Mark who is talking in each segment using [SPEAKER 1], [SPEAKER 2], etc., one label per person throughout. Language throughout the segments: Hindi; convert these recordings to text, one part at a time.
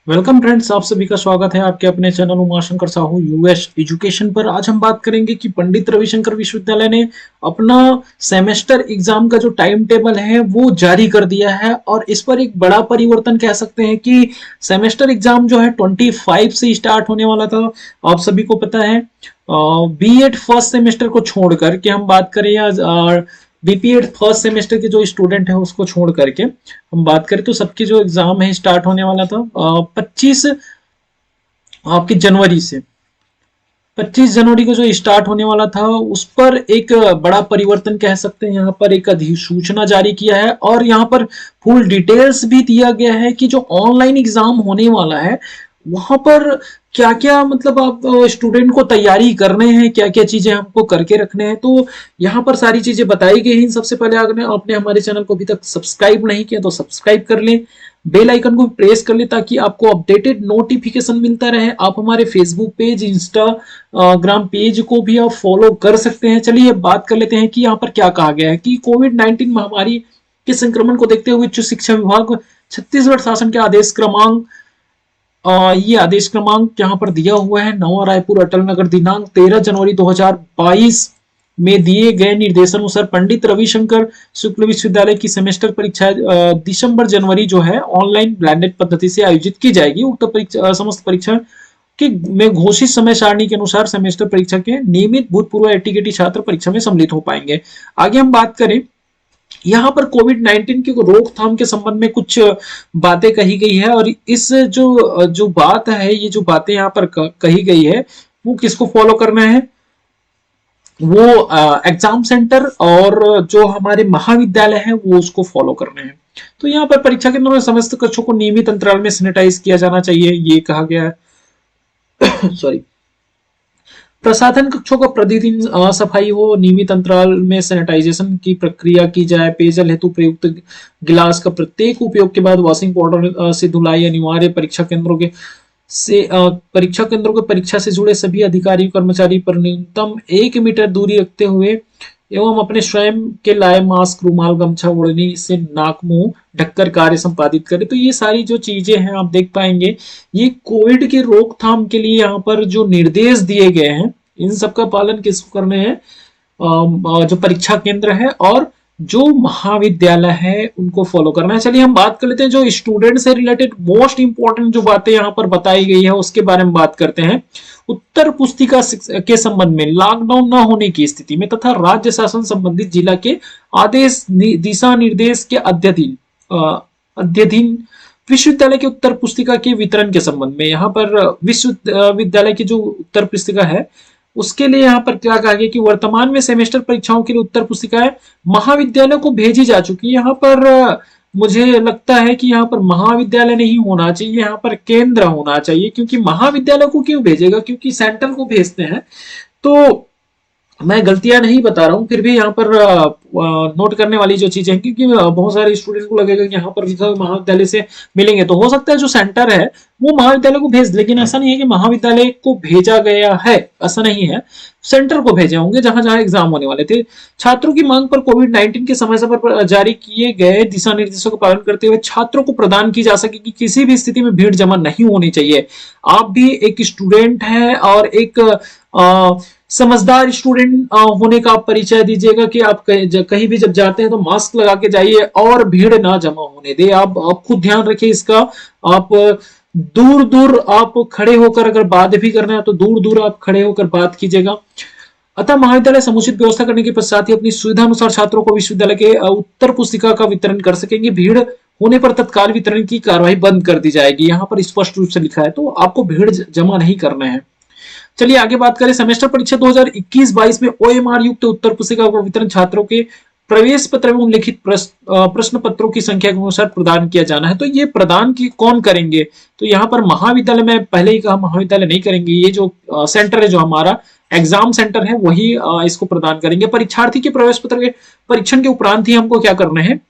[SPEAKER 1] वेलकम फ्रेंड्स, आप सभी का स्वागत है आपके अपने channel Umashankar Sahu US education पर। आज हम बात करेंगे कि पंडित रविशंकर विश्वविद्यालय ने अपना सेमेस्टर एग्जाम का जो टाइम टेबल है वो जारी कर दिया है और इस पर एक बड़ा परिवर्तन कह सकते हैं कि सेमेस्टर एग्जाम जो है 25 से स्टार्ट होने वाला था। आप सभी को पता है बीएड फर्स्ट सेमेस्टर को छोड़कर के हम बात करें या बीपीएड फर्स्ट सेमेस्टर के जो स्टूडेंट है उसको छोड़ करके हम बात करें तो सबके जो एग्जाम है स्टार्ट होने वाला था 25 आपकी जनवरी से। 25 जनवरी को जो स्टार्ट होने वाला था उस पर एक बड़ा परिवर्तन कह सकते हैं। यहाँ पर एक अधिसूचना जारी किया है और यहाँ पर फुल डिटेल्स भी दिया गया है कि जो ऑनलाइन एग्जाम होने वाला है वहां पर क्या क्या मतलब आप स्टूडेंट को तैयारी करने हैं, क्या क्या चीजें हमको करके रखने हैं। तो यहाँ पर सारी चीजें बताई गई हैं। सबसे पहले अगर आपने हमारे चैनल को अभी तक सब्सक्राइब नहीं किया तो सब्सक्राइब कर लें, बेल आइकन को प्रेस कर ले ताकि आपको अपडेटेड नोटिफिकेशन मिलता रहे। आप हमारे फेसबुक पेज, इंस्टाग्राम पेज को भी आप फॉलो कर सकते हैं। चलिए बात कर लेते हैं कि यहाँ पर क्या कहा गया है कि कोविड-19 महामारी के संक्रमण को देखते हुए उच्च शिक्षा विभाग छत्तीसगढ़ शासन के आदेश क्रमांक ये आदेश क्रमांक यहाँ पर दिया हुआ है नवा रायपुर अटल नगर दिनांक 13 जनवरी 2022 में दिए गए निर्देशानुसार पंडित रविशंकर शुक्ल विश्वविद्यालय की सेमेस्टर परीक्षा दिसंबर जनवरी जो है ऑनलाइन ब्लेंडेड पद्धति से आयोजित की जाएगी। उक्त परीक्षा समस्त परीक्षा के में घोषित समय सारणी के अनुसार सेमेस्टर परीक्षा के नियमित भूतपूर्व एटीकेटी छात्र परीक्षा में सम्मिलित हो पाएंगे। आगे हम बात करें यहाँ पर कोविड-19 की रोकथाम के संबंध में कुछ बातें कही गई है और इस जो बात है, ये जो बातें यहाँ पर कही गई है वो किसको फॉलो करना है, वो एग्जाम सेंटर और जो हमारे महाविद्यालय है वो उसको फॉलो करने हैं। तो यहाँ पर परीक्षा केंद्रों में समस्त कक्षों को नियमित अंतराल में सैनिटाइज किया जाना चाहिए, ये कहा गया है। सॉरी, प्रसाधन कक्षों का प्रतिदिन सफाई हो, नियमित अंतराल में सैनिटाइजेशन की प्रक्रिया की जाए, पेयजल हेतु प्रयुक्त गिलास का प्रत्येक उपयोग के बाद वॉशिंग पाउडर से धुलाई अनिवार्य। परीक्षा केंद्रों के परीक्षा से जुड़े सभी अधिकारी कर्मचारी पर न्यूनतम 1 मीटर दूरी रखते हुए एवं अपने स्वयं के लाए मास्क, रुमाल, गमछा ओढ़नी से नाक मुंह ढककर कार्य संपादित करें। तो ये सारी जो चीजें हैं आप देख पाएंगे, ये कोविड के रोकथाम के लिए यहाँ पर जो निर्देश दिए गए हैं इन सबका पालन किसको करने हैं, जो परीक्षा केंद्र है और जो महाविद्यालय है उनको फॉलो करना है। चलिए हम बात कर लेते हैं जो स्टूडेंट से रिलेटेड मोस्ट इंपॉर्टेंट जो बातें यहाँ पर बताई गई है उसके बारे में बात करते हैं। उत्तर पुस्तिका के संबंध में लॉकडाउन न होने की स्थिति में तथा राज्य शासन संबंधित जिला के आदेश दिशा निर्देश के अध्ययन विश्वविद्यालय के उत्तर पुस्तिका के वितरण के संबंध में यहाँ पर विश्वविद्यालय की जो उत्तर पुस्तिका है उसके लिए यहाँ पर क्या कहा गया कि वर्तमान में सेमेस्टर परीक्षाओं के लिए उत्तर पुस्तिकाएं महाविद्यालय को भेजी जा चुकी है। यहाँ पर मुझे लगता है कि यहाँ पर महाविद्यालय नहीं होना चाहिए, यहाँ पर केंद्र होना चाहिए, क्योंकि महाविद्यालय को क्यों भेजेगा, क्योंकि सेंटर को भेजते हैं। तो मैं गलतियां नहीं बता रहा हूँ, फिर भी यहाँ पर नोट करने वाली जो चीजें हैं, क्योंकि बहुत सारे स्टूडेंट को लगेगा कि यहाँ पर महाविद्यालय से मिलेंगे तो हो सकता है जो सेंटर है वो महाविद्यालय को भेज, लेकिन ऐसा नहीं है कि महाविद्यालय को भेजा गया है, ऐसा नहीं है, सेंटर को भेजे होंगे जहां जहां एग्जाम होने वाले थे। छात्रों की मांग पर कोविड-19 के समय पर जारी किए गए दिशा निर्देशों का पालन करते हुए छात्रों को प्रदान की जा सके कि किसी भी स्थिति में भीड़ जमा नहीं होनी चाहिए। आप भी एक स्टूडेंट है और एक समझदार स्टूडेंट होने का आप परिचय दीजिएगा कि आप कहीं भी जब जाते हैं तो मास्क लगा के जाइए और भीड़ ना जमा होने दे। आप खुद ध्यान रखिए इसका। आप दूर दूर आप खड़े होकर अगर बात भी करना है तो दूर दूर आप खड़े होकर बात कीजिएगा। अतः महाविद्यालय समुचित व्यवस्था करने के पश्चात ही अपनी सुविधा अनुसार छात्रों को विश्वविद्यालय के उत्तर पुस्तिका का वितरण कर सकेंगे। भीड़ होने पर तत्काल वितरण की कार्यवाही बंद कर दी जाएगी, यहाँ पर स्पष्ट रूप से लिखा है, तो आपको भीड़ जमा नहीं करना है। चलिए आगे बात करें। सेमेस्टर परीक्षा 2021-22 में ओएमआर युक्त उत्तर पुस्तिका का वितरण छात्रों के प्रवेश पत्र एवं लिखित प्रश्न पत्रों की संख्या के अनुसार प्रदान किया जाना है। तो ये प्रदान की कौन करेंगे, तो यहाँ पर महाविद्यालय में पहले ही कहा महाविद्यालय नहीं करेंगे, ये जो सेंटर है जो हमारा एग्जाम सेंटर है वही इसको प्रदान करेंगे। परीक्षार्थी के प्रवेश पत्र के परीक्षण के उपरांत ही हमको क्या करना है,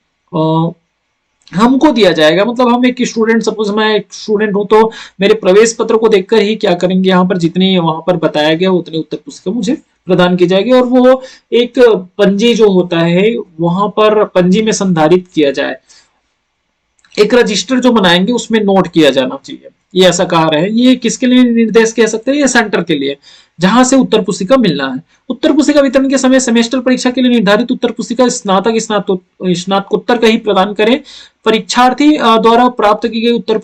[SPEAKER 1] हमको दिया जाएगा। मतलब हम एक स्टूडेंट, सपोज मैं एक स्टूडेंट हूं तो मेरे प्रवेश पत्र को देखकर ही क्या करेंगे, यहाँ पर जितने वहां पर बताया गया उतनी उत्तर पुस्तिका मुझे प्रदान की जाएगी और वो एक पंजी जो होता है वहां पर पंजी में संधारित किया जाए, एक रजिस्टर जो बनाएंगे उसमें नोट किया जाना चाहिए। ये ऐसा कहा रहे हैं, ये किसके लिए निर्देश कह सकते हैं, ये सेंटर के लिए, जहां से उत्तर पुस्तिका मिलना है। उत्तर पुस्तिका वितरण के समय सेमेस्टर परीक्षा के लिए निर्धारित उत्तर पुस्तिका स्नातक स्नातकोत्तर का ही प्रदान करें। परीक्षार्थी द्वारा प्राप्त की गई उत्तर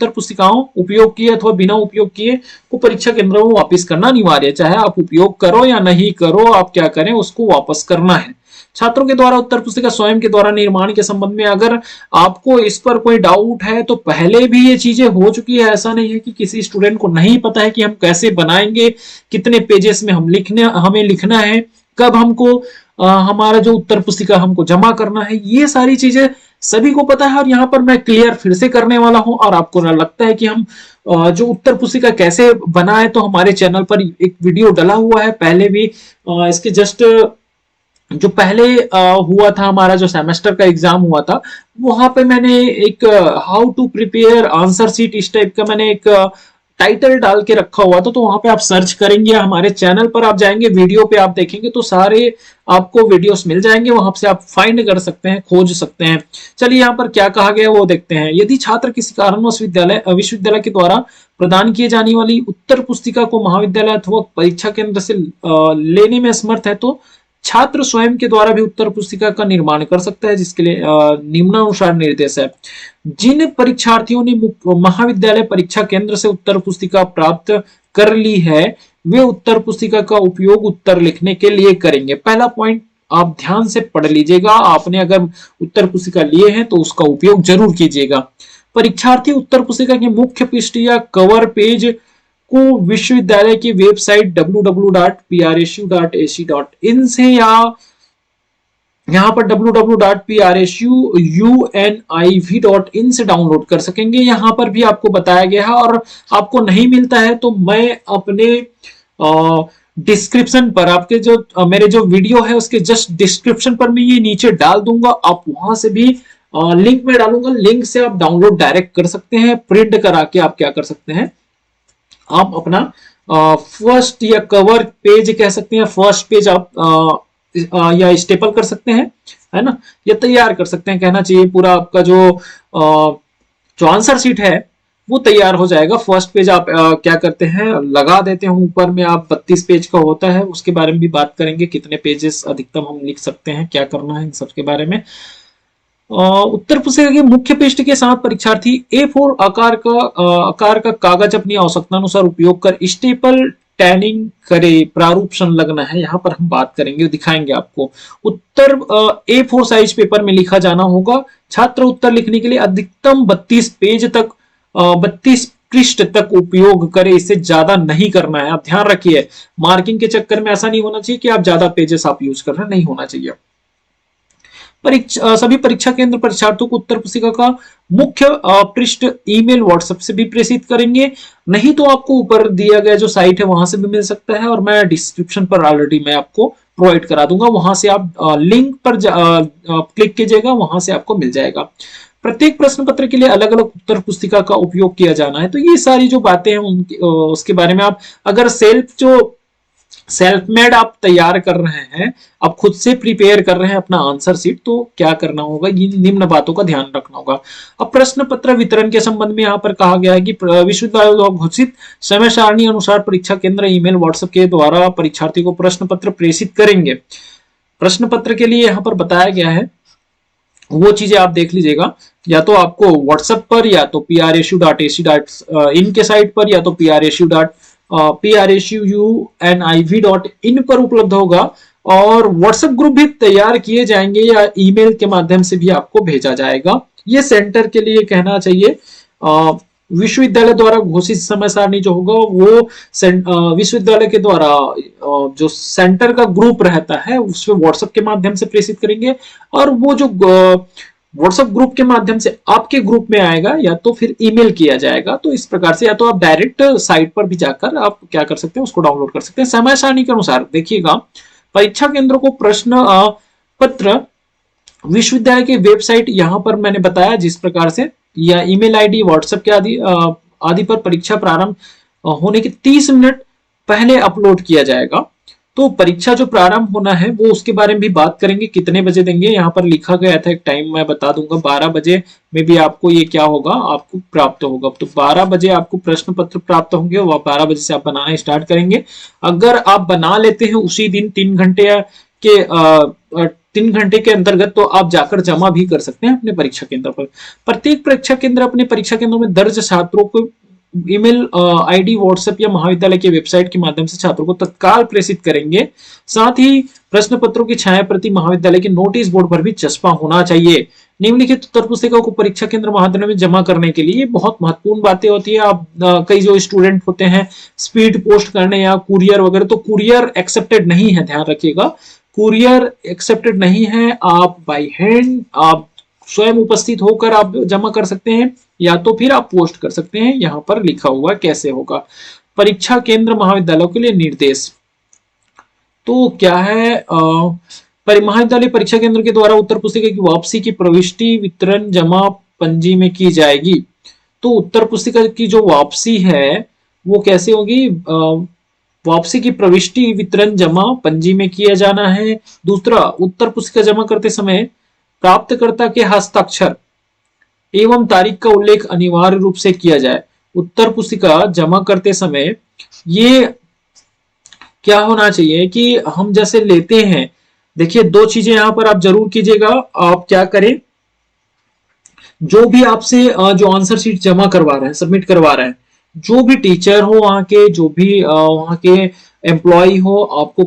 [SPEAKER 1] पुस्तिकाओं उपयोग किए अथवा बिना उपयोग किए को परीक्षा केंद्र में वापस करना अनिवार्य है। चाहे आप उपयोग करो या नहीं करो, आप क्या करें, उसको वापस करना है। छात्रों के द्वारा उत्तर पुस्तिका स्वयं के द्वारा निर्माण के संबंध में अगर आपको इस पर कोई डाउट है तो पहले भी ये चीजें हो चुकी है। ऐसा नहीं है कि किसी स्टूडेंट को नहीं पता है कि हम कैसे बनाएंगे, कितने पेजेस में हमें लिखना है, कब हमको हमारा जो उत्तर पुस्तिका हमको जमा करना है, ये सारी चीजें सभी को पता है। और यहाँ पर मैं क्लियर फिर से करने वाला हूं। और आपको ना लगता है कि हम जो उत्तर पुस्तिका कैसे बनाए, तो हमारे चैनल पर एक वीडियो डला हुआ है पहले भी, इसके जस्ट जो पहले हुआ था, हमारा जो सेमेस्टर का एग्जाम हुआ था, वहां पे मैंने एक how to prepare answer sheet इस टाइप का मैंने एक टाइटल डाल के रखा हुआ था। तो वहां पे आप सर्च करेंगे, हमारे चैनल पर आप जाएंगे, वीडियो पे आप देखेंगे तो सारे आपको वीडियोस मिल जाएंगे, वहां से आप फाइंड कर सकते हैं, खोज सकते हैं। चलिए यहाँ पर क्या कहा गया वो देखते हैं। यदि छात्र किसी कारणवश विश्वविद्यालय के द्वारा प्रदान किए जाने वाली उत्तर पुस्तिका को महाविद्यालय अथवा परीक्षा केंद्र से लेने में असमर्थ है तो छात्र स्वयं के द्वारा भी उत्तर पुस्तिका का निर्माण कर सकता है, जिसके लिए निम्नानुसार निर्देश है। जिन परीक्षार्थियों ने महाविद्यालय परीक्षा केंद्र से उत्तर पुस्तिका प्राप्त कर ली है, वे उत्तर पुस्तिका का उपयोग उत्तर लिखने के लिए करेंगे। पहला पॉइंट आप ध्यान से पढ़ लीजिएगा। आपने अगर उत्तर पुस्तिका लिए हैं तो उसका उपयोग जरूर कीजिएगा। परीक्षार्थी उत्तर पुस्तिका के मुख्य पृष्ठ या कवर पेज को विश्वविद्यालय की वेबसाइट www.prsu.ac.in से या यहाँ पर www.prsu.univ.in से डाउनलोड कर सकेंगे। यहाँ पर भी आपको बताया गया है। और आपको नहीं मिलता है तो मैं अपने डिस्क्रिप्शन पर, आपके जो मेरे जो वीडियो है उसके जस्ट डिस्क्रिप्शन पर मैं ये नीचे डाल दूंगा, आप वहां से भी लिंक में डालूंगा, लिंक से आप डाउनलोड डायरेक्ट कर सकते हैं। प्रिंट करा के आप क्या कर सकते हैं, आप अपना फर्स्ट या कवर पेज कह सकते हैं, फर्स्ट पेज आप या स्टेपल कर सकते हैं, है ना, या तैयार कर सकते हैं, कहना चाहिए। पूरा आपका जो आंसर शीट है वो तैयार हो जाएगा। फर्स्ट पेज आप क्या करते हैं, लगा देते हैं ऊपर में। आप 32 पेज का होता है, उसके बारे में भी बात करेंगे, कितने पेजेस अधिकतम हम लिख सकते हैं, क्या करना है, इन सब के बारे में। उत्तर पुस्तिका के मुख्य पृष्ठ के साथ परीक्षार्थी A4 आकार का कागज अपनी आवश्यकता अनुसार उपयोग कर स्टेपल टैनिंग करे, प्रारूप संलग्न है, यहाँ पर हम बात करेंगे, दिखाएंगे आपको। उत्तर A4 साइज पेपर में लिखा जाना होगा। छात्र उत्तर लिखने के लिए अधिकतम 32 पेज तक 32 पृष्ठ तक उपयोग करे, इससे ज्यादा नहीं करना है। आप ध्यान रखिए, मार्किंग के चक्कर में ऐसा नहीं होना चाहिए कि आप ज्यादा पेजेस आप यूज कर रहे हैं, नहीं होना चाहिए। सभी परीक्षा केंद्र परीक्षार्थियों को उत्तर पुस्तिका का मुख्य पृष्ठ ईमेल व्हाट्सएप से भी प्रेषित करेंगे, नहीं तो आपको ऊपर दिया गया जो साइट है वहां से भी मिल सकता है, और मैं डिस्क्रिप्शन पर ऑलरेडी मैं आपको प्रोवाइड करा दूंगा, वहां से आप लिंक पर क्लिक कीजिएगा, वहां से आपको मिल जाएगा। प्रत्येक प्रश्न पत्र के लिए अलग अलग उत्तर पुस्तिका का उपयोग किया जाना है। तो ये सारी जो बातें हैं उसके बारे में आप अगर सेल्फ मेड आप तैयार कर रहे हैं, आप खुद से प्रिपेयर कर रहे हैं अपना आंसर शीट, तो क्या करना होगा, ये निम्न बातों का ध्यान रखना होगा। अब प्रश्न पत्र वितरण के संबंध में यहाँ पर कहा गया है कि विश्वविद्यालय द्वारा घोषित समय सारणी अनुसार परीक्षा केंद्र ईमेल व्हाट्सएप के द्वारा परीक्षार्थी को प्रश्न पत्र प्रेषित करेंगे। प्रश्न पत्र के लिए यहाँ पर बताया गया है, वो चीजें आप देख लीजिएगा, या तो आपको व्हाट्सएप पर, या तो prsu.ac.in के साइट पर, या तो prsu.univ.in पर उपलब्ध होगा। और व्हाट्सएप ग्रुप भी तैयार किए जाएंगे या ईमेल के माध्यम से भी आपको भेजा जाएगा। ये सेंटर के लिए कहना चाहिए, विश्वविद्यालय द्वारा घोषित समय सारणी जो होगा वो विश्वविद्यालय के द्वारा जो सेंटर का ग्रुप रहता है उसमें व्हाट्सएप के माध्यम से प्रेषित करेंगे, और वो जो व्हाट्सएप ग्रुप के माध्यम से आपके ग्रुप में आएगा या तो फिर ईमेल किया जाएगा। तो इस प्रकार से या तो आप डायरेक्ट साइट पर भी जाकर आप क्या कर सकते हैं, उसको डाउनलोड कर सकते हैं। समय सारणी के अनुसार देखिएगा, परीक्षा केंद्र को प्रश्न पत्र विश्वविद्यालय की वेबसाइट यहाँ पर मैंने बताया जिस प्रकार से, या ईमेल आईडी व्हाट्सएप के आदि पर परीक्षा प्रारंभ होने के 30 मिनट पहले अपलोड किया जाएगा। तो परीक्षा जो प्रारंभ होना है वो उसके बारे में भी बात करेंगे, कितने बजे देंगे। यहाँ पर लिखा गया था एक टाइम, मैं बता दूंगा, 12 बजे में भी आपको ये क्या होगा, आपको प्राप्त होगा। तो 12 बजे आपको प्रश्न पत्र प्राप्त होंगे और 12 बजे से आप बनाना स्टार्ट करेंगे। अगर आप बना लेते हैं उसी दिन 3 घंटे के 3 घंटे के अंतर्गत, तो आप जाकर जमा भी कर सकते हैं अपने परीक्षा केंद्र पर। प्रत्येक परीक्षा केंद्र अपने परीक्षा केंद्रों में दर्ज छात्रों को ईमेल आईडी, व्हाट्सएप या महाविद्यालय की वेबसाइट के माध्यम से छात्रों को तत्काल प्रेषित करेंगे। साथ ही प्रश्न पत्रों की छाया प्रति महाविद्यालय के नोटिस बोर्ड पर भी चस्पा होना चाहिए। निम्नलिखित उत्तर पुस्तिका को परीक्षा केंद्र महाविद्यालय में जमा करने के लिए बहुत महत्वपूर्ण बातें होती है। आप कई जो स्टूडेंट होते हैं स्पीड पोस्ट करने या कुरियर वगैरह, तो कुरियर एक्सेप्टेड नहीं है, ध्यान रखिएगा, कुरियर एक्सेप्टेड नहीं है। आप बाय हैंड, आप स्वयं उपस्थित होकर आप जमा कर सकते हैं या तो फिर आप पोस्ट कर सकते हैं। यहां पर लिखा हुआ कैसे होगा। परीक्षा केंद्र महाविद्यालयों के लिए निर्देश तो क्या है, महाविद्यालय परीक्षा केंद्र के द्वारा उत्तर पुस्तिका की वापसी की प्रविष्टि वितरण जमा पंजी में की जाएगी। तो उत्तर पुस्तिका की जो वापसी है वो कैसे होगी, वापसी की प्रविष्टि वितरण जमा पंजी में किया जाना है। दूसरा, उत्तर पुस्तिका जमा करते समय प्राप्तकर्ता के हस्ताक्षर एवं तारीख का उल्लेख अनिवार्य रूप से किया जाए। उत्तर पुस्तिका जमा करते समय ये क्या होना चाहिए कि हम जैसे लेते हैं, देखिए 2 चीजें यहां पर आप जरूर कीजिएगा। आप क्या करें, जो भी आपसे जो आंसर शीट जमा करवा रहे हैं, सबमिट करवा रहे हैं, जो भी टीचर हो वहां के, जो भी वहां के एम्प्लॉय हो, आपको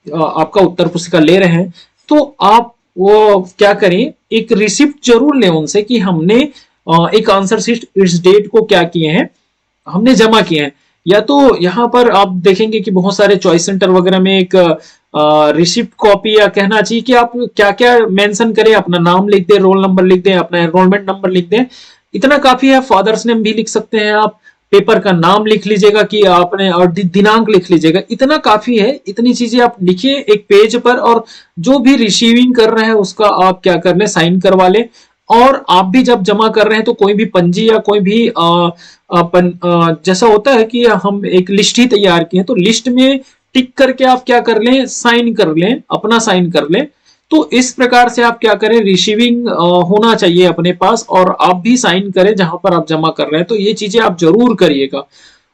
[SPEAKER 1] आपका उत्तर पुस्तिका ले रहे हैं, तो आप वो क्या करें, एक रिसिप्ट जरूर लें उनसे कि हमने एक आंसर शीट इस डेट को क्या किए हैं, हमने जमा किए हैं। या तो यहाँ पर आप देखेंगे कि बहुत सारे चॉइस सेंटर वगैरह में एक रिसिप्ट कॉपी, या कहना चाहिए कि आप क्या क्या मेंशन करें, अपना नाम लिख दें, रोल नंबर लिख दें, अपना एनरोलमेंट नंबर लिख दें, इतना काफी है। फादर्स नेम भी लिख सकते हैं आप, पेपर का नाम लिख लीजिएगा कि आपने, और दिनांक लिख लीजिएगा, इतना काफी है। इतनी चीजें आप लिखिए एक पेज पर, और जो भी रिसीविंग कर रहे हैं उसका आप क्या कर ले, साइन करवा ले। और आप भी जब जमा कर रहे हैं तो कोई भी पंजी या कोई भी जैसा होता है कि हम एक लिस्ट ही तैयार किए, तो लिस्ट में टिक करके आप क्या कर लें, साइन कर लें, अपना साइन कर लें। तो इस प्रकार से आप क्या करें, रिसीविंग होना चाहिए अपने पास, और आप भी साइन करें जहां पर आप जमा कर रहे हैं। तो ये चीजें आप जरूर करिएगा।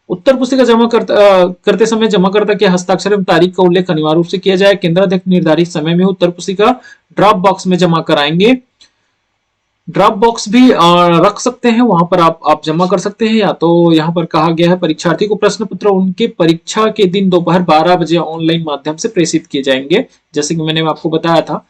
[SPEAKER 1] उत्तर पुस्तिका जमा करते समय जमाकर्ता के हस्ताक्षर एवं तारीख का उल्लेख अनिवार्य रूप से किया जाए। केंद्राध्यक्ष निर्धारित समय में उत्तर पुस्तिका ड्रॉप बॉक्स में जमा कराएंगे। ड्रॉप बॉक्स भी रख सकते हैं, वहां पर आप जमा कर सकते हैं। या तो यहाँ पर कहा गया है परीक्षार्थी को प्रश्न पत्र उनके परीक्षा के दिन दोपहर 12 बजे ऑनलाइन माध्यम से प्रेषित किए जाएंगे, जैसे कि मैंने आपको बताया था।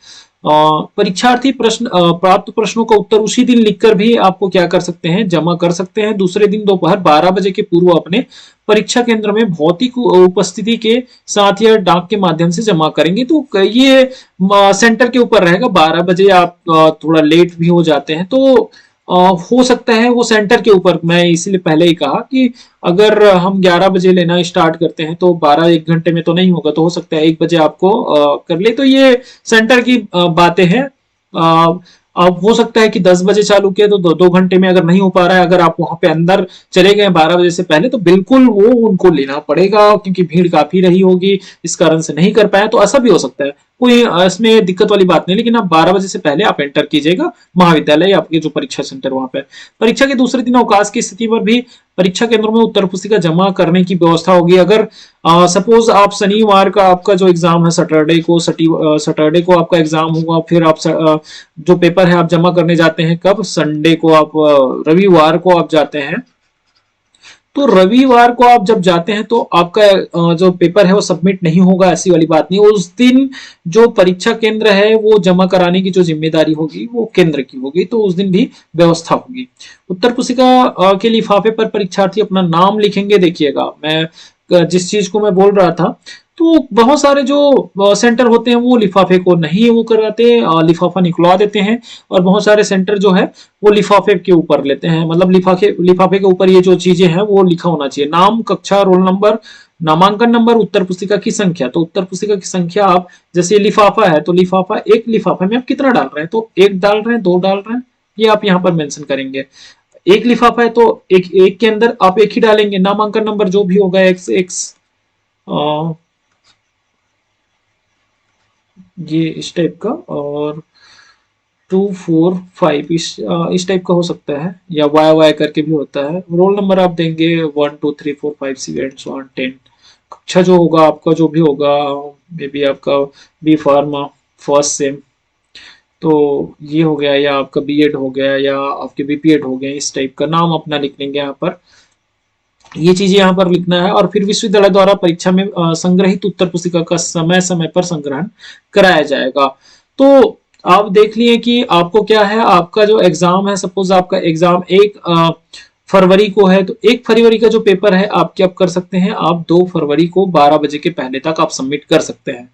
[SPEAKER 1] परीक्षार्थी प्रश्न प्राप्त प्रश्नों का उत्तर उसी दिन लिखकर भी आपको क्या कर सकते हैं, जमा कर सकते हैं। दूसरे दिन दोपहर 12 बजे के पूर्व अपने परीक्षा केंद्र में भौतिक उपस्थिति के साथ या डाक के माध्यम से जमा करेंगे। तो ये सेंटर के ऊपर रहेगा। 12 बजे आप थोड़ा लेट भी हो जाते हैं तो हो सकता है वो सेंटर के ऊपर, मैं इसलिए पहले ही कहा कि अगर हम 11 बजे लेना स्टार्ट करते हैं तो 12-1 घंटे में तो नहीं होगा, तो हो सकता है 1 बजे आपको कर ले। तो ये सेंटर की बातें हैं। अब हो सकता है कि 10 बजे चालू किया तो 2 घंटे में अगर नहीं हो पा रहा है, अगर आप वहां पे अंदर चले गए 12 बजे से पहले, तो बिल्कुल वो उनको लेना पड़ेगा, क्योंकि भीड़ काफी रही होगी, इस कारण से नहीं कर पाया। तो ऐसा भी हो सकता है, कोई इसमें दिक्कत वाली बात नहीं। लेकिन आप 12 बजे से पहले आप एंटर कीजिएगा महाविद्यालय, आपके जो परीक्षा सेंटर वहां पे। परीक्षा के दूसरे दिन अवकाश की स्थिति पर भी परीक्षा केंद्रों में उत्तर पुस्तिका जमा करने की व्यवस्था होगी। अगर सपोज आप शनिवार का आपका जो एग्जाम है, सैटरडे को आपका एग्जाम होगा, फिर आप जो पेपर है आप जमा करने जाते हैं कब, संडे को, आप रविवार को आप जाते हैं। तो रविवार को आप जब जाते हैं तो आपका जो पेपर है वो सबमिट नहीं होगा, ऐसी वाली बात नहीं। उस दिन जो परीक्षा केंद्र है वो जमा कराने की जो जिम्मेदारी होगी वो केंद्र की होगी, तो उस दिन भी व्यवस्था होगी। उत्तर पुस्तिका के लिफाफे पर परीक्षार्थी अपना नाम लिखेंगे। देखिएगा, मैं जिस चीज को मैं बोल रहा था, तो बहुत सारे जो सेंटर होते हैं वो लिफाफे को नहीं वो कराते, लिफाफा निकलवा देते हैं। और बहुत सारे सेंटर जो है वो लिफाफे के ऊपर लेते हैं, मतलब लिफाफे के ऊपर ये जो चीजें हैं वो लिखा होना चाहिए, नाम, कक्षा, रोल नंबर, नामांकन नंबर, उत्तर पुस्तिका की संख्या। तो उत्तर पुस्तिका की संख्या आप, जैसे लिफाफा है तो लिफाफा, एक लिफाफे में आप कितना डाल रहे हैं, तो 1 डाल रहे हैं, 2 डाल रहे हैं, ये आप यहाँ पर मेंशन करेंगे। एक लिफाफा है तो एक के अंदर आप 1 ही डालेंगे। नामांकन नंबर जो भी होगा, एक्स ये इस टाइप का, और 245 इस टाइप का हो सकता है, या वाई वाई करके भी होता है। रोल नंबर आप देंगे 1 2 3 4 5 6 8 9 10। कक्षा जो होगा आपका, जो भी होगा, मे बी आपका बी फार्मा फर्स्ट सेम, तो ये हो गया, या आपका बीएड हो गया, या आपके बीपीएड हो गए, इस टाइप का नाम अपना लिख लेंगे यहाँ पर। ये चीजें यहाँ पर लिखना है, और फिर विश्वविद्यालय द्वारा परीक्षा में संग्रहित उत्तर पुस्तिका का समय समय पर संग्रहण कराया जाएगा। तो आप देख लिए कि आपको क्या है, आपका जो एग्जाम है, सपोज आपका एग्जाम 1 फरवरी को है, तो 1 फरवरी का जो पेपर है आप क्या कर सकते हैं, आप 2 फरवरी को 12 बजे के पहले तक आप सबमिट कर सकते हैं।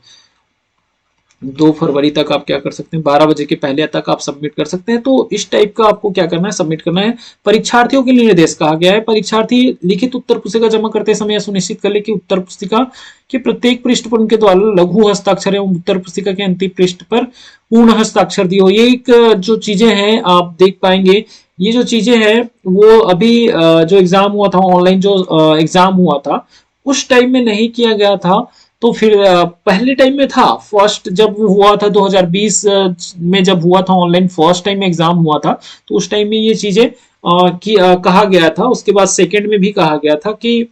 [SPEAKER 1] 2 फरवरी तक आप क्या कर सकते हैं, 12 बजे के पहले तक आप सबमिट कर सकते हैं। तो इस टाइप का आपको क्या करना है, सबमिट करना है। परीक्षार्थियों के लिए निर्देश कहा गया है, परीक्षार्थी लिखित उत्तर पुस्तिका जमा करते समय सुनिश्चित कर ले कि उत्तर पुस्तिका के प्रत्येक पृष्ठ पर उनके द्वारा लघु हस्ताक्षर एवं उत्तर पुस्तिका के अंतिम पृष्ठ पर पूर्ण हस्ताक्षर दिए हो। ये एक जो चीजें हैं आप देख पाएंगे, ये जो चीजें हैं वो अभी जो एग्जाम हुआ था, ऑनलाइन जो एग्जाम हुआ था, उस टाइम में नहीं किया गया था। तो फिर पहले टाइम में था, फर्स्ट जब हुआ था 2020 में, जब हुआ था ऑनलाइन फर्स्ट टाइम में एग्जाम हुआ था, तो उस टाइम में ये चीजें कहा गया था। उसके बाद सेकंड में भी कहा गया था कि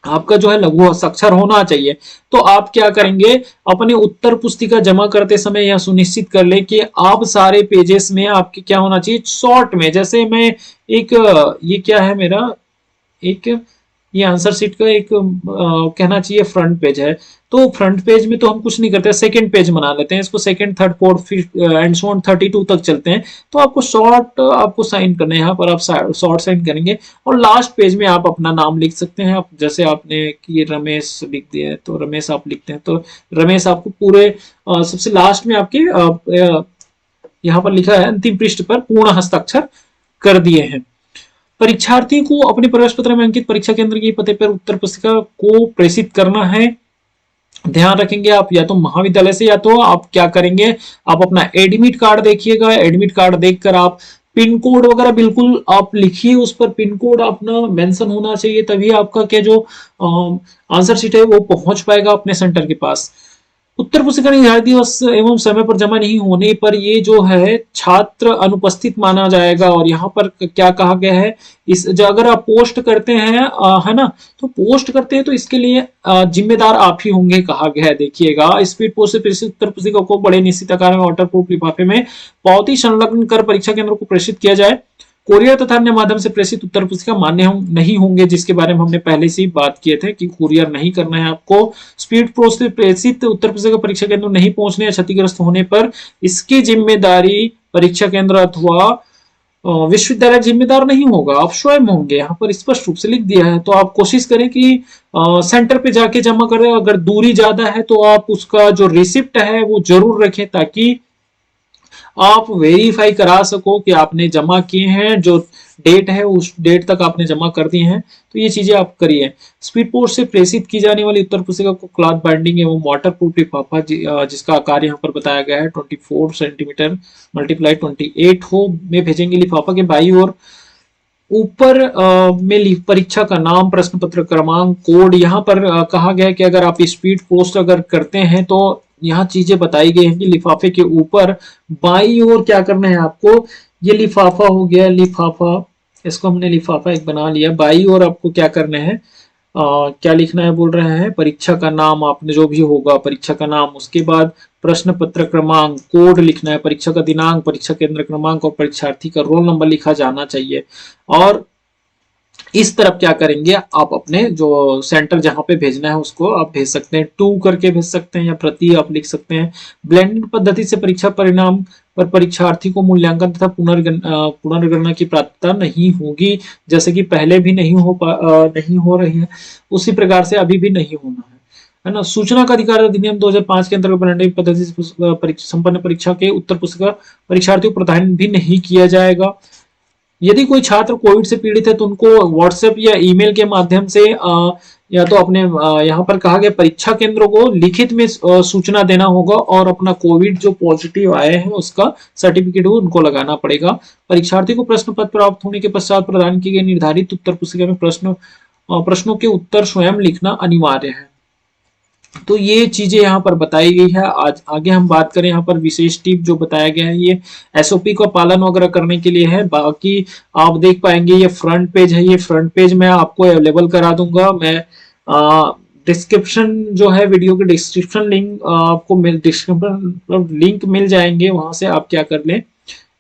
[SPEAKER 1] आपका जो है लघु हस्ताक्षर होना चाहिए। तो आप क्या करेंगे, अपने उत्तर पुस्तिका जमा करते समय यह सुनिश्चित कर ले कि आप सारे पेजेस में आपके क्या होना चाहिए, शॉर्ट में। जैसे मैं एक ये क्या है मेरा, एक ये आंसर शीट का एक कहना चाहिए फ्रंट पेज है, तो फ्रंट पेज में तो हम कुछ नहीं करते, सेकंड पेज बना लेते हैं इसको, सेकंड थर्ड फोर्थ फिर एंड सो ऑन 32 तक चलते हैं। तो आपको शॉर्ट आपको साइन करना है, यहाँ पर आप शॉर्ट साइन करेंगे, और लास्ट पेज में आप अपना नाम लिख सकते हैं। आप जैसे आपने कि रमेश लिख दिया है, तो रमेश आप लिखते हैं, तो रमेश आपको पूरे सबसे लास्ट में आपके यहाँ पर लिखा है, अंतिम पृष्ठ पर पूर्ण हस्ताक्षर कर दिए हैं। परीक्षार्थी को अपने प्रवेश पत्र में अंकित परीक्षा केंद्र के पते पर उत्तर पुस्तिका को प्रेषित करना है। ध्यान रखेंगे आप, या तो महाविद्यालय से, या तो आप क्या करेंगे, आप अपना एडमिट कार्ड देखिएगा, एडमिट कार्ड देखकर आप पिन कोड वगैरह बिल्कुल आप लिखिए, उस पर पिन कोड अपना मेंशन होना चाहिए, तभी आपका क्या जो आंसर शीट है वो पहुंच पाएगा अपने सेंटर के पास। उत्तर पुस्तिका निर्धारित दिवस एवं समय पर जमा नहीं होने पर ये जो है छात्र अनुपस्थित माना जाएगा। और यहाँ पर क्या कहा गया है, इस जो अगर आप पोस्ट करते हैं है ना, तो पोस्ट करते हैं तो इसके लिए जिम्मेदार आप ही होंगे कहा गया है। देखिएगा, स्पीड पोस्ट से प्रेषित उत्तर पुस्तिका को बड़े निश्चित आकार में वाटर प्रूफ लिफाफे में पावती संलग्न कर परीक्षा केंद्र को प्रेषित किया जाए। कोरियर तथा अन्य माध्यम से प्रेषित उत्तर पुस्तिका मान्य नहीं होंगे, जिसके बारे में हमने पहले से ही बात किए थे कि कुरियर नहीं करना है आपको। स्पीड पोस्ट से प्रेषित उत्तर पुस्तिका परीक्षा केंद्र नहीं पहुंचने या क्षतिग्रस्त होने पर इसकी जिम्मेदारी परीक्षा केंद्र अथवा विश्वविद्यालय जिम्मेदार नहीं होगा, आप स्वयं होंगे। यहाँ पर स्पष्ट रूप से लिख दिया है, तो आप कोशिश करें कि सेंटर पे जाके जमा करें। अगर दूरी ज्यादा है तो आप उसका जो रिसिप्ट है वो जरूर रखें, ताकि आप वेरीफाई करा सको कि आपने जमा किए हैं, जो डेट है उस डेट तक आपने जमा कर दिए हैं। तो ये चीजें आप करिए। स्पीड पोस्ट से प्रेषित की जाने वाली उत्तर पुस्तिका को क्लॉथ बाइंडिंग एवं वाटर प्रूफ लिफाफा जिसका आकार यहाँ पर बताया गया है 24 सेंटीमीटर मल्टीप्लाई 28 हो में भेजेंगे। लिफाफा के बाई और ऊपर में परीक्षा का नाम, प्रश्न पत्र क्रमांक, कोड। यहाँ पर कहा गया है कि अगर आप स्पीड पोस्ट अगर करते हैं तो यहाँ चीजें बताई गई हैं कि लिफाफे के ऊपर बाई ओर क्या करना है आपको। ये लिफाफा हो गया, लिफाफा, इसको हमने लिफाफा एक बना लिया। बाई ओर आपको क्या करना है, क्या लिखना है बोल रहे हैं, परीक्षा का नाम, आपने जो भी होगा परीक्षा का नाम, उसके बाद प्रश्न पत्र क्रमांक, कोड लिखना है, परीक्षा का दिनांक, परीक्षा केंद्र क्रमांक और परीक्षार्थी का रोल नंबर लिखा जाना चाहिए। और इस तरफ क्या करेंगे, आप अपने जो सेंटर जहां पे भेजना है उसको आप भेज सकते हैं, टू करके भेज सकते हैं या प्रति आप लिख सकते हैं। ब्लेंडेड पद्धति से परीक्षा परिणाम पर परीक्षार्थी को मूल्यांकन तथा पुनर्गणना की प्राप्यता नहीं होगी, जैसे कि पहले भी नहीं हो रही है, उसी प्रकार से अभी भी नहीं होना है ना। सूचना का अधिकार अधिनियम 2005 के अंतर्गत ब्लेंडेड पद्धति से संपन्न परीक्षा के उत्तर पुस्तिका परीक्षार्थियों को प्रदान भी नहीं किया जाएगा। यदि कोई छात्र कोविड से पीड़ित है तो उनको व्हाट्सएप या ईमेल के माध्यम से या तो अपने यहाँ पर कहा गया परीक्षा केंद्रों को लिखित में सूचना देना होगा, और अपना कोविड जो पॉजिटिव आए हैं उसका सर्टिफिकेट उनको लगाना पड़ेगा। परीक्षार्थी को प्रश्न पत्र प्राप्त होने के पश्चात प्रदान की गई निर्धारित उत्तर पुस्तिका में प्रश्नों के उत्तर स्वयं लिखना अनिवार्य है। तो ये चीजें यहाँ पर बताई गई है। आज आगे हम बात करें, यहाँ पर विशेष टिप जो बताया गया है ये एसओपी का पालन वगैरह करने के लिए है। बाकी आप देख पाएंगे ये फ्रंट पेज है, ये फ्रंट पेज मैं आपको अवेलेबल करा दूंगा। मैं डिस्क्रिप्शन जो है, वीडियो के डिस्क्रिप्शन लिंक आपको डिस्क्रिप्शन लिंक मिल जाएंगे, वहां से आप क्या कर लें,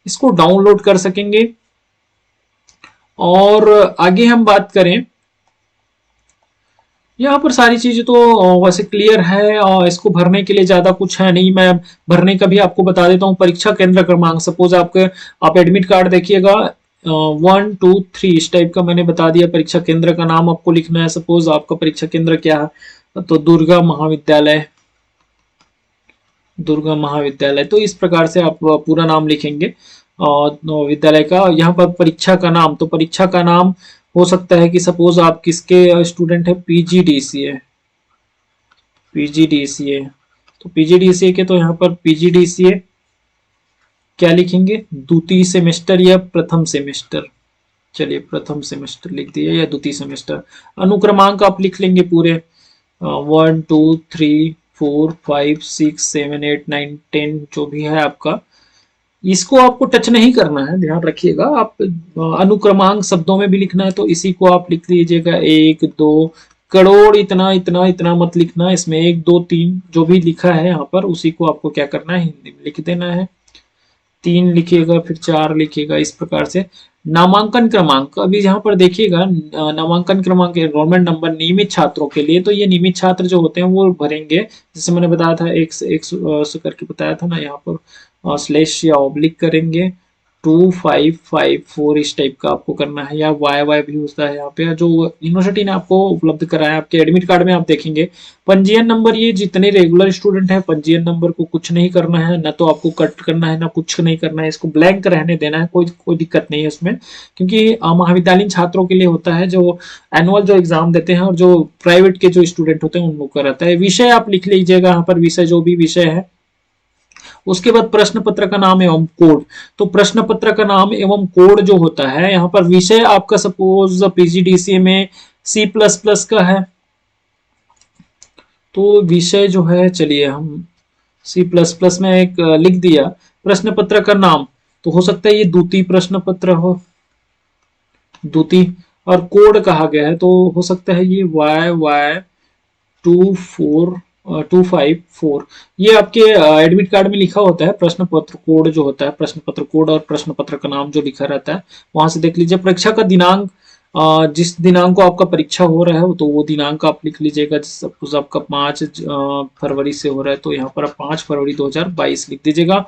[SPEAKER 1] इसको डाउनलोड कर सकेंगे। और आगे हम बात करें, यहाँ पर सारी चीजें तो वैसे क्लियर है और इसको भरने के लिए ज्यादा कुछ है नहीं। मैं भरने का भी आपको बता देता हूँ। परीक्षा केंद्र क्रमांक, सपोज आपके आप एडमिट कार्ड देखिएगा 1 2 3 इस टाइप का मैंने बता दिया। परीक्षा केंद्र का नाम आपको लिखना है। सपोज आपका परीक्षा केंद्र क्या है, तो दुर्गा महाविद्यालय, दुर्गा महाविद्यालय। तो इस प्रकार से आप पूरा नाम लिखेंगे और विद्यालय का। यहाँ पर परीक्षा का नाम, तो परीक्षा का नाम हो सकता है कि सपोज आप किसके स्टूडेंट है, पीजीडीसीए, पीजीडीसीए। तो पीजीडीसीए के, तो यहाँ पर पीजीडीसीए क्या लिखेंगे, द्वितीय सेमेस्टर या प्रथम सेमेस्टर। चलिए प्रथम सेमेस्टर लिख दिया या द्वितीय सेमेस्टर। अनुक्रमांक आप लिख लेंगे पूरे 1 2 3 4 5 6 7 8 9 10 जो भी है आपका। इसको आपको टच नहीं करना है, ध्यान रखिएगा। आप अनुक्रमांक शब्दों में भी लिखना है तो इसी को आप लिख लीजिएगा 1 2 करोड़ इतना इतना इतना मत लिखना। इसमें 1 2 3 जो भी लिखा है यहाँ पर उसी को आपको क्या करना है, हिंदी में लिख देना है। 3 लिखिएगा, फिर 4 लिखिएगा, इस प्रकार से। नामांकन क्रमांक, अभी यहाँ पर देखिएगा नामांकन क्रमांक एनरोलमेंट नंबर नियमित छात्रों के लिए, तो ये नियमित छात्र जो होते हैं वो भरेंगे। जैसे मैंने बताया था एक से करके बताया था ना, यहाँ पर स्लैश या ऑब्लिक करेंगे 2554 इस टाइप का आपको करना है, या वाई वाई भी होता है यहाँ पे जो यूनिवर्सिटी ने आपको उपलब्ध कराया। आपके एडमिट कार्ड में आप देखेंगे पंजीयन नंबर, ये जितने रेगुलर स्टूडेंट है पंजीयन नंबर को कुछ नहीं करना है, ना तो आपको कट करना है ना कुछ नहीं करना है, इसको ब्लैंक रहने देना है। कोई दिक्कत नहीं है उसमें, क्योंकि महाविद्यालयीन छात्रों के लिए होता है जो एनुअल जो एग्जाम देते हैं और जो प्राइवेट के जो स्टूडेंट होते हैं उन लोग का रहता है। विषय आप लिख लीजिएगा यहाँ पर, विषय जो भी विषय है। उसके बाद प्रश्न पत्र का नाम एवं कोड, तो प्रश्न पत्र का नाम एवं कोड जो होता है यहाँ पर, विषय आपका सपोज पीजीडीसीए में C++ का है, तो विषय जो है, चलिए हम C++ में एक लिख दिया। प्रश्न पत्र का नाम तो हो सकता है ये द्वितीय प्रश्न पत्र हो, द्वितीय। और कोड कहा गया है तो हो सकता है ये YY24254। ये आपके एडमिट कार्ड में लिखा होता है प्रश्न पत्र कोड जो होता है, प्रश्न पत्र कोड और प्रश्न पत्र का नाम जो लिखा रहता है वहां से देख लीजिए। परीक्षा का दिनांक, जिस दिनांक को आपका परीक्षा हो रहा है तो वो दिनांक आप लिख लीजिएगा। सपोज आपका 5 फरवरी से हो रहा है तो यहाँ पर आप 5 फरवरी 2022 लिख दीजिएगा।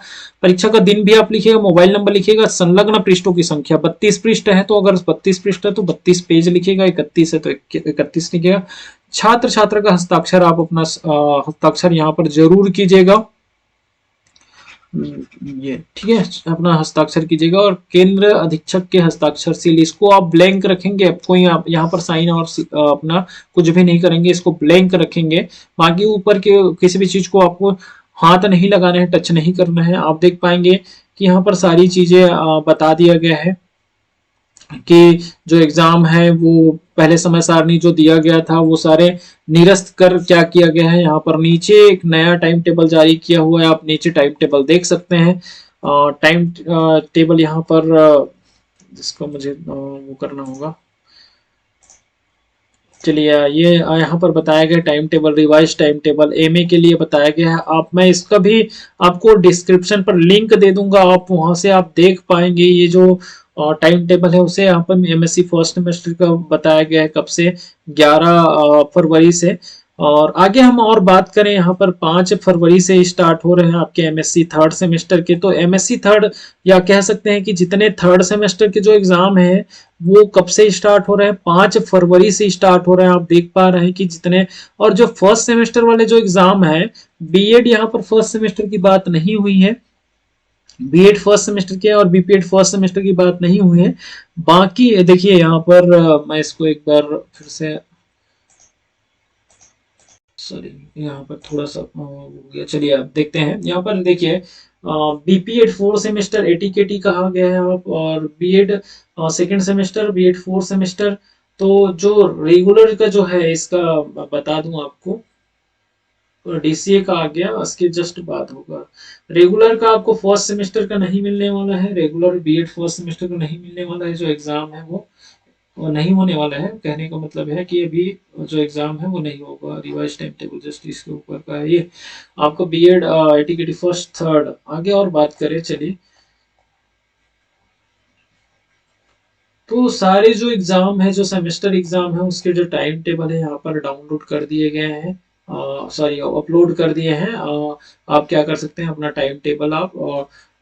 [SPEAKER 1] परीक्षा का दिन भी आप लिखिएगा, मोबाइल नंबर लिखिएगा। संलग्न पृष्ठों की संख्या 32 पृष्ठ है, तो अगर 32 पृष्ठ है तो 32 पेज लिखिएगा, 31 है तो 31 लिखिएगा। छात्र छात्र का हस्ताक्षर, आप अपना हस्ताक्षर यहाँ पर जरूर कीजिएगा, ये ठीक है, अपना हस्ताक्षर कीजिएगा। और केंद्र अधीक्षक के हस्ताक्षर सील, इसको आप ब्लैंक रखेंगे। आप कोई यहाँ पर साइन और अपना कुछ भी नहीं करेंगे, इसको ब्लैंक रखेंगे। बाकी ऊपर के किसी भी चीज को आपको हाथ नहीं लगाना है, टच नहीं करना है। आप देख पाएंगे कि यहाँ पर सारी चीजें बता दिया गया है कि जो एग्जाम है वो पहले समय सारणी जो दिया गया था वो सारे निरस्त कर क्या किया गया है। यहाँ पर नीचे एक नया टाइम टेबल जारी किया हुआ है, आप नीचे टाइम टेबल देख सकते हैं। टाइम टेबल यहाँ पर जिसको मुझे वो करना होगा, चलिए ये यहाँ पर बताया गया time table, revise time table MA के लिए बताया गया है। आप, मैं इसका भी आपको डिस्क्रिप्शन पर लिंक दे दूंगा, आप वहां से आप देख पाएंगे। ये जो टाइम टेबल है उसे यहाँ पर एमएससी फर्स्ट सेमेस्टर का बताया गया है, कब से 11 फरवरी से। और आगे हम और बात करें, यहाँ पर 5 फरवरी से स्टार्ट हो रहे हैं आपके एमएससी थर्ड सेमेस्टर के। तो एमएससी थर्ड, या कह सकते हैं कि जितने थर्ड सेमेस्टर के जो एग्जाम है वो कब से स्टार्ट हो रहे हैं, 5 फरवरी से स्टार्ट हो रहे हैं। आप देख पा रहे हैं कि जितने, और जो फर्स्ट सेमेस्टर वाले जो एग्जाम है, बीएड यहाँ पर फर्स्ट सेमेस्टर की बात नहीं हुई है, बीएड फर्स्ट सेमेस्टर के और बीपीएड फर्स्ट सेमेस्टर की बात नहीं हुई है। बाकी देखिए यहाँ पर मैं इसको एक बार फिर से, सॉरी यहाँ पर थोड़ा सा हो गया, चलिए आप देखते हैं। यहाँ पर देखिए बीपीएड फोर्थ सेमेस्टर एटीकेटी कहा गया है आप, और BEd second semester, BEd fourth semester. तो जो रेगुलर का जो है इसका बता दूं आपको, और डीसीए का आ गया, उसके जस्ट बाद होगा। रेगुलर का आपको फर्स्ट सेमेस्टर का नहीं मिलने वाला है, रेगुलर बीएड फर्स्ट सेमेस्टर का नहीं मिलने वाला है, जो एग्जाम है वो नहीं होने वाला है। कहने का मतलब है कि अभी जो एग्जाम है वो नहीं होगा, रिवाइज टाइम टेबल जस्ट इसके ऊपर का है ये आपका बीएड आईटीकेटी फर्स्ट थर्ड। आगे और बात करें चलिए, तो सारे जो एग्जाम है, जो सेमेस्टर एग्जाम है, उसके जो टाइम टेबल है यहाँ पर डाउनलोड कर दिए गए हैं, सॉरी अपलोड कर दिए हैं। आप क्या कर सकते हैं, अपना टाइम टेबल आप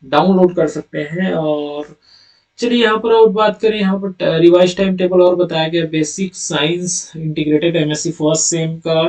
[SPEAKER 1] डाउनलोड कर सकते हैं। और चलिए यहाँ पर और बात करें, यहाँ पर रिवाइज टाइम टेबल और बताया गया, basic science integrated MSc first sem का।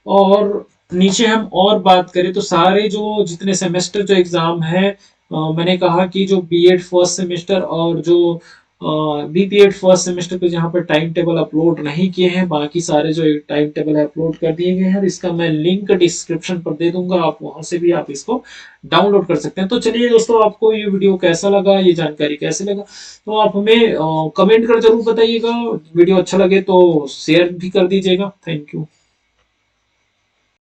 [SPEAKER 1] और नीचे हम और बात करें तो सारे जो जितने सेमेस्टर जो एग्जाम है, मैंने कहा कि जो बीएड फर्स्ट सेमेस्टर और जो बीपीएड फर्स्ट सेमेस्टर के जहाँ पर टाइम टेबल अपलोड नहीं किए हैं, बाकी सारे जो टाइम टेबल है अपलोड कर दिए गए हैं। इसका मैं लिंक डिस्क्रिप्शन पर दे दूंगा, आप वहां से भी आप इसको डाउनलोड कर सकते हैं। तो चलिए दोस्तों, आपको ये वीडियो कैसा लगा, ये जानकारी कैसे लगा, तो आप हमें कमेंट कर जरूर बताइएगा। वीडियो अच्छा लगे तो शेयर भी कर दीजिएगा। Thank you.